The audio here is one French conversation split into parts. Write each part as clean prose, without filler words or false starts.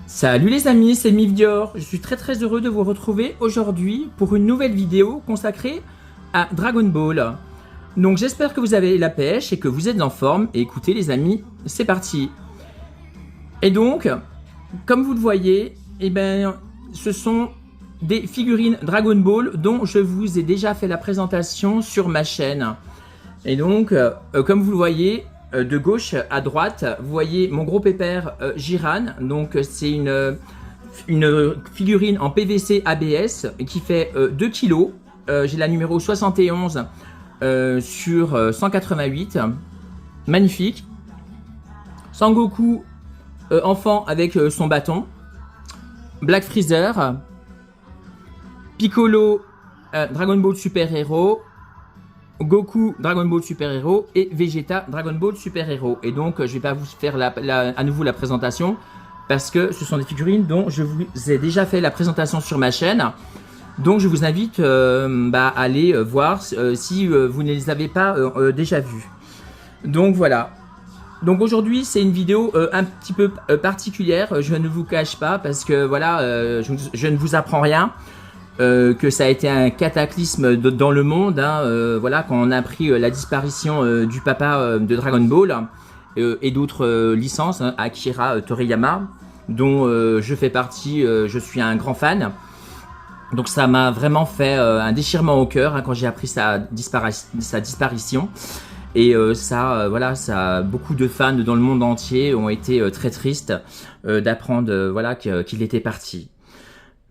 Salut les amis, c'est Mivdior. Je suis très heureux de vous retrouver aujourd'hui pour une nouvelle vidéo consacrée à Dragon Ball. Donc j'espère que vous avez la pêche et que vous êtes en forme. Et écoutez les amis, c'est parti. Et donc, comme vous le voyez, ce sont des figurines Dragon Ball dont je vous ai déjà fait la présentation sur ma chaîne. Et donc, comme vous le voyez, de gauche à droite, vous voyez mon gros pépère Jiran. Donc c'est une figurine en PVC ABS qui fait 2 kg. J'ai la numéro 71 sur 188. Magnifique. Sangoku enfant avec son bâton. Black Freezer. Piccolo Dragon Ball Super Hero. Goku Dragon Ball Super Hero et Vegeta Dragon Ball Super Hero. Et donc je vais pas vous faire à nouveau la présentation parce que ce sont des figurines dont je vous ai déjà fait la présentation sur ma chaîne. Donc je vous invite à aller voir si vous ne les avez pas déjà vus. Donc voilà. Donc aujourd'hui c'est une vidéo un petit peu particulière, je ne vous cache pas parce que voilà, je ne vous apprends rien. Que ça a été un cataclysme dans le monde, voilà, quand on a appris la disparition du papa de Dragon Ball et d'autres licences, Akira Toriyama, dont je fais partie, je suis un grand fan. Donc ça m'a vraiment fait un déchirement au cœur quand j'ai appris sa disparition. Et voilà, beaucoup de fans dans le monde entier ont été très tristes d'apprendre voilà, qu'il était parti.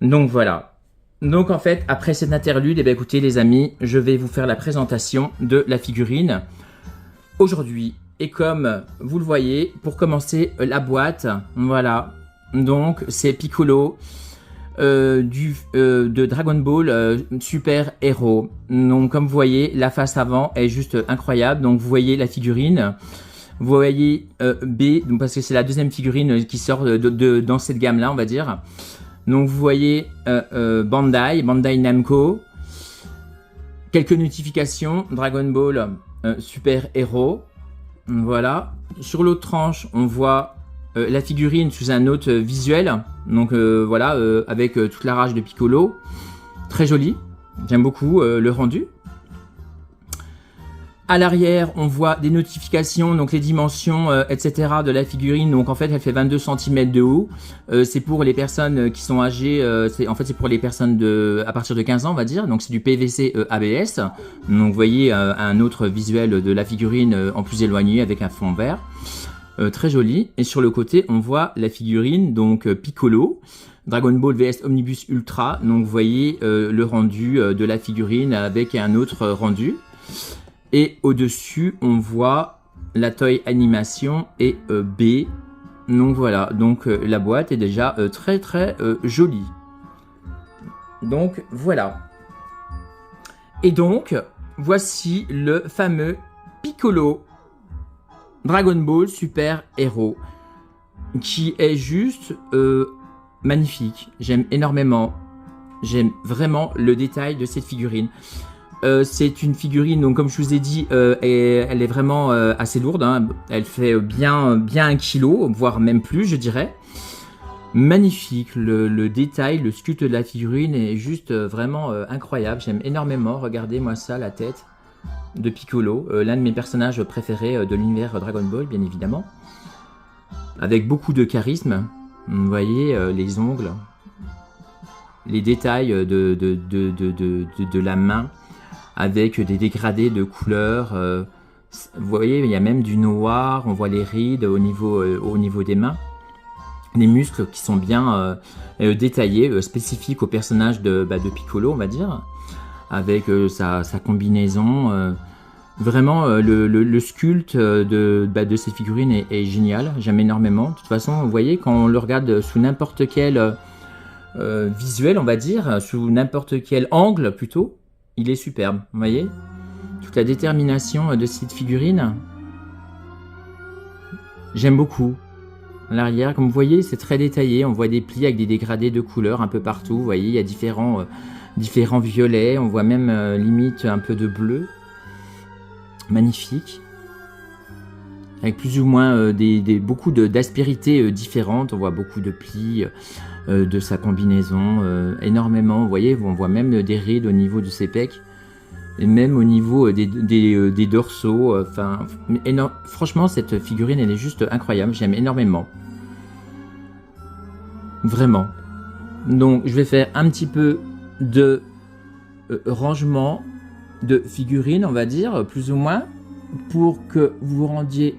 Donc voilà. Donc en fait, après cette interlude, écoutez les amis, je vais vous faire la présentation de la figurine aujourd'hui. Et comme vous le voyez, pour commencer, la boîte, voilà. Donc c'est Piccolo de Dragon Ball Super Hero. Donc comme vous voyez, la face avant est juste incroyable. Donc vous voyez la figurine. Vous voyez B, donc parce que c'est la deuxième figurine qui sort dans cette gamme-là, on va dire. Donc vous voyez Bandai Namco, quelques notifications, Dragon Ball Super Hero, voilà. Sur l'autre tranche, on voit la figurine sous un autre visuel, donc voilà, avec toute la rage de Piccolo, très joli, j'aime beaucoup le rendu. À l'arrière, on voit des notifications, donc les dimensions, etc. de la figurine. Donc en fait, elle fait 22 cm de haut. C'est pour les personnes qui sont âgées, c'est pour les personnes à partir de 15 ans, on va dire. Donc c'est du PVC ABS. Donc vous voyez un autre visuel de la figurine en plus éloigné avec un fond vert. Très joli. Et sur le côté, on voit la figurine, donc Piccolo. Dragon Ball vs Omnibus Ultra. Donc vous voyez le rendu de la figurine avec un autre rendu. Et au-dessus, on voit la Toei Animation et B. Donc voilà, donc la boîte est déjà très jolie. Donc voilà. Et donc, voici le fameux Piccolo Dragon Ball Super Hero. Qui est juste magnifique. J'aime énormément. J'aime vraiment le détail de cette figurine. C'est une figurine, donc comme je vous ai dit, elle est vraiment assez lourde, elle fait bien 1 kg, voire même plus je dirais. Magnifique, le détail, le sculpte de la figurine est juste vraiment incroyable, j'aime énormément, regardez moi ça, la tête de Piccolo, l'un de mes personnages préférés de l'univers Dragon Ball bien évidemment. Avec beaucoup de charisme, vous voyez les ongles, les détails de la main. Avec des dégradés de couleurs, vous voyez, il y a même du noir, on voit les rides au niveau des mains, les muscles qui sont bien détaillés, spécifiques au personnage de Piccolo, on va dire, avec sa combinaison. Vraiment, le sculpte de ces figurines est génial, j'aime énormément. De toute façon, vous voyez, quand on le regarde sous n'importe quel visuel, on va dire, sous n'importe quel angle plutôt, il est superbe, vous voyez, toute la détermination de cette figurine, j'aime beaucoup. À l'arrière, comme vous voyez, c'est très détaillé, on voit des plis avec des dégradés de couleurs un peu partout, vous voyez, il y a différents violets, on voit même limite un peu de bleu, magnifique. avec plus ou moins beaucoup d'aspérités différentes. On voit beaucoup de plis de sa combinaison, énormément. Vous voyez, on voit même des rides au niveau de ses pecs. Et même au niveau des dorsaux. Enfin, franchement, cette figurine, elle est juste incroyable. J'aime énormément. Vraiment. Donc, je vais faire un petit peu de rangement de figurines, on va dire, plus ou moins, pour que vous vous rendiez,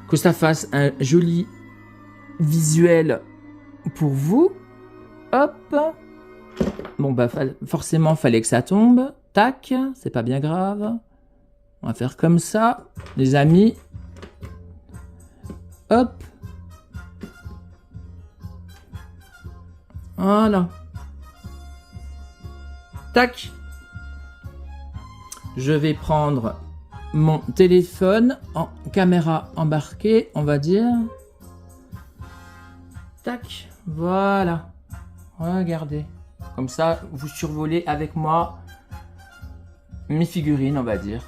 que ça fasse un joli visuel pour vous. Hop. Bon, bah, forcément, fallait que ça tombe. Tac, c'est pas bien grave. On va faire comme ça, les amis. Hop. Voilà. Tac. Je vais prendre mon téléphone en caméra embarquée, on va dire. Tac. Voilà. Regardez. Comme ça, vous survolez avec moi mes figurines, on va dire.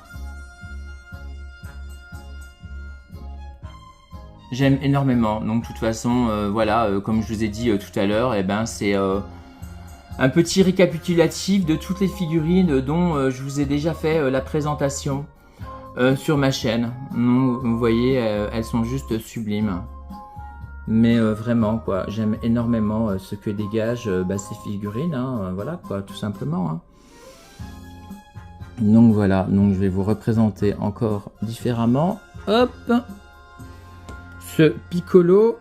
J'aime énormément. Donc, de toute façon, voilà, comme je vous ai dit tout à l'heure, eh ben, c'est un petit récapitulatif de toutes les figurines dont je vous ai déjà fait la présentation sur ma chaîne. Donc, vous voyez, elles sont juste sublimes. Mais vraiment, quoi, j'aime énormément ce que dégagent ces figurines, hein, voilà, quoi, tout simplement. Hein. Donc voilà, donc je vais vous représenter encore différemment. Hop, ce Piccolo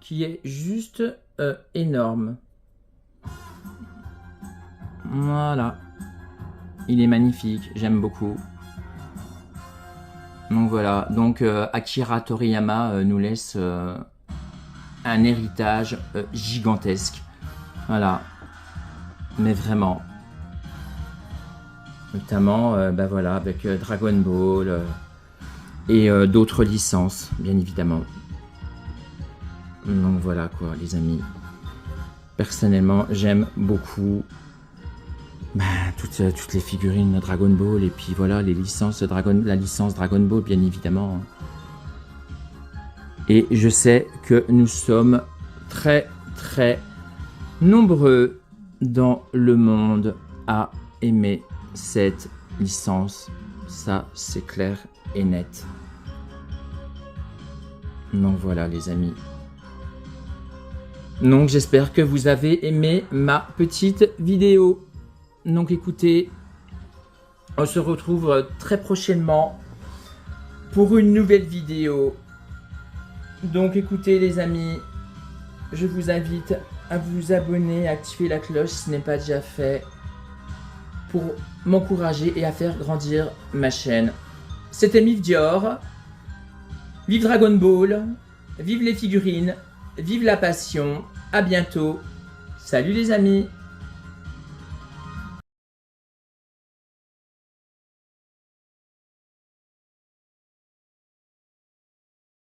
qui est juste énorme. Voilà, il est magnifique, j'aime beaucoup. Donc voilà, donc Akira Toriyama nous laisse un héritage gigantesque. Voilà, mais vraiment. Notamment, voilà, avec Dragon Ball et d'autres licences, bien évidemment. Donc voilà quoi, les amis. Personnellement, j'aime beaucoup toutes les figurines de Dragon Ball et puis voilà, les licences la licence Dragon Ball, bien évidemment. Et je sais que nous sommes très très nombreux dans le monde à aimer cette licence. Ça, c'est clair et net. Donc voilà les amis. Donc j'espère que vous avez aimé ma petite vidéo. Donc écoutez, on se retrouve très prochainement pour une nouvelle vidéo. Donc écoutez les amis, je vous invite à vous abonner, à activer la cloche si ce n'est pas déjà fait pour m'encourager et à faire grandir ma chaîne. C'était Myth Dior. Vive Dragon Ball, vive les figurines, vive la passion. À bientôt. Salut les amis.